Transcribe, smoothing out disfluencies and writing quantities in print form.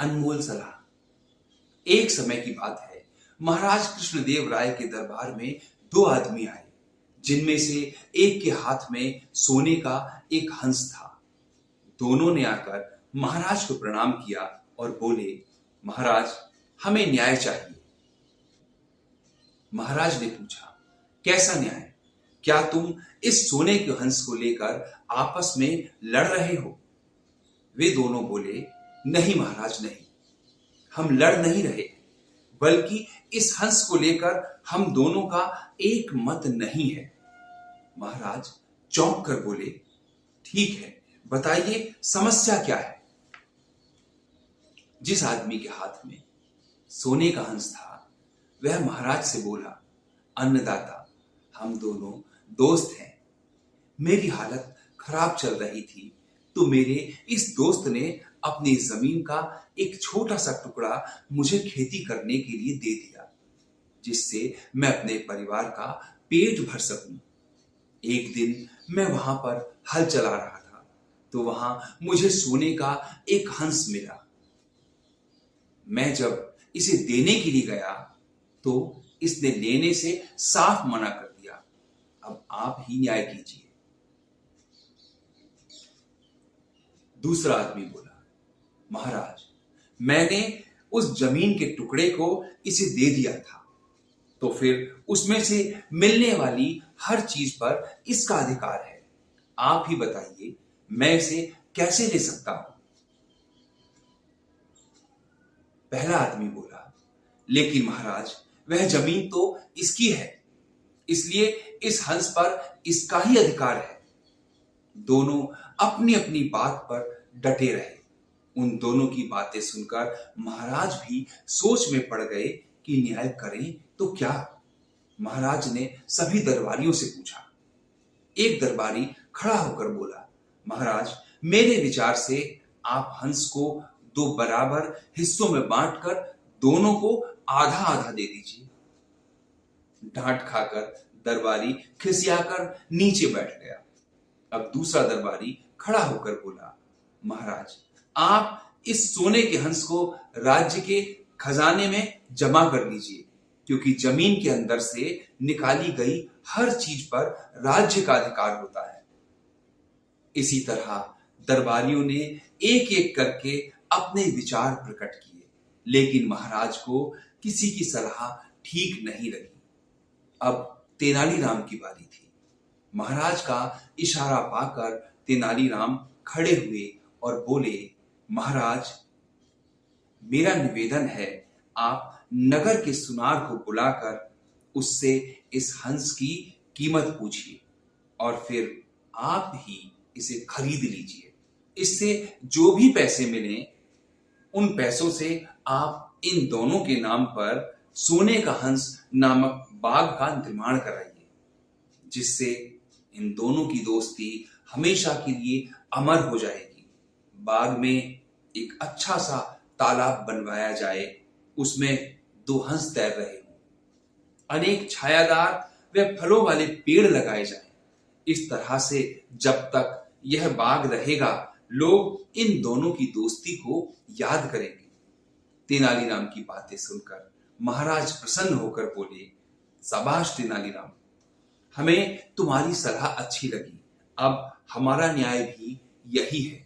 अनमोल सलाह। एक समय की बात है, महाराज कृष्णदेव राय के दरबार में दो आदमी आए, जिनमें से एक के हाथ में सोने का एक हंस था। दोनों ने आकर महाराज को प्रणाम किया और बोले, महाराज, हमें न्याय चाहिए। महाराज ने पूछा, कैसा न्याय? क्या तुम इस सोने के हंस को लेकर आपस में लड़ रहे हो? वे दोनों बोले, नहीं महाराज, नहीं, हम लड़ नहीं रहे, बल्कि इस हंस को लेकर हम दोनों का एक मत नहीं है। महाराज चौंक कर बोले, ठीक है, बताइए समस्या क्या है? जिस आदमी के हाथ में सोने का हंस था, वह महाराज से बोला, अन्नदाता, हम दोनों दोस्त हैं। मेरी हालत खराब चल रही थी, तो मेरे इस दोस्त ने अपनी जमीन का एक छोटा सा टुकड़ा मुझे खेती करने के लिए दे दिया, जिससे मैं अपने परिवार का पेट भर सकूं। एक दिन मैं वहां पर हल चला रहा था, तो वहां मुझे सोने का एक हंस मिला। मैं जब इसे देने के लिए गया, तो इसने लेने से साफ मना कर दिया। अब आप ही न्याय कीजिए। दूसरा आदमी बोला, महाराज, मैंने उस जमीन के टुकड़े को इसे दे दिया था, तो फिर उसमें से मिलने वाली हर चीज पर इसका अधिकार है। आप ही बताइए, मैं इसे कैसे ले सकता हूं? पहला आदमी बोला, लेकिन महाराज, वह जमीन तो इसकी है, इसलिए इस हंस पर इसका ही अधिकार है। दोनों अपनी अपनी बात पर डटे रहे। उन दोनों की बातें सुनकर महाराज भी सोच में पड़ गए कि न्याय करें तो क्या। महाराज ने सभी दरबारियों से पूछा। एक दरबारी खड़ा होकर बोला, महाराज, मेरे विचार से आप हंस को दो बराबर हिस्सों में बांटकर दोनों को आधा आधा दे दीजिए। डांट खाकर दरबारी खिसियाकर नीचे बैठ गया। अब दूसरा दरबारी खड़ा होकर बोला, महाराज, आप इस सोने के हंस को राज्य के खजाने में जमा कर लीजिए, क्योंकि जमीन के अंदर से निकाली गई हर चीज पर राज्य का अधिकार होता है। इसी तरह दरबारियों ने एक एक करके अपने विचार प्रकट किए, लेकिन महाराज को किसी की सलाह ठीक नहीं लगी। अब तेनालीराम की बारी थी। महाराज का इशारा पाकर तेनालीराम खड़े हुए और बोले, महाराज, मेरा निवेदन है, आप नगर के सुनार को बुलाकर उससे इस हंस की कीमत पूछिए और फिर आप ही इसे खरीद लीजिए। इससे जो भी पैसे मिले, उन पैसों से आप इन दोनों के नाम पर सोने का हंस नामक बाग का निर्माण कराइए, जिससे इन दोनों की दोस्ती हमेशा के लिए अमर हो जाएगी। बाग में एक अच्छा सा तालाब बनवाया जाए, उसमें दो हंस तैर रहे हों, अनेक छायादार व फलों वाले पेड़ लगाए जाएं। इस तरह से जब तक यह बाग रहेगा, लोग इन दोनों की दोस्ती को याद करेंगे। तेनालीराम की बातें सुनकर महाराज प्रसन्न होकर बोले, शाबाश तेनालीराम, हमें तुम्हारी सलाह अच्छी लगी। अब हमारा न्याय भी यही है।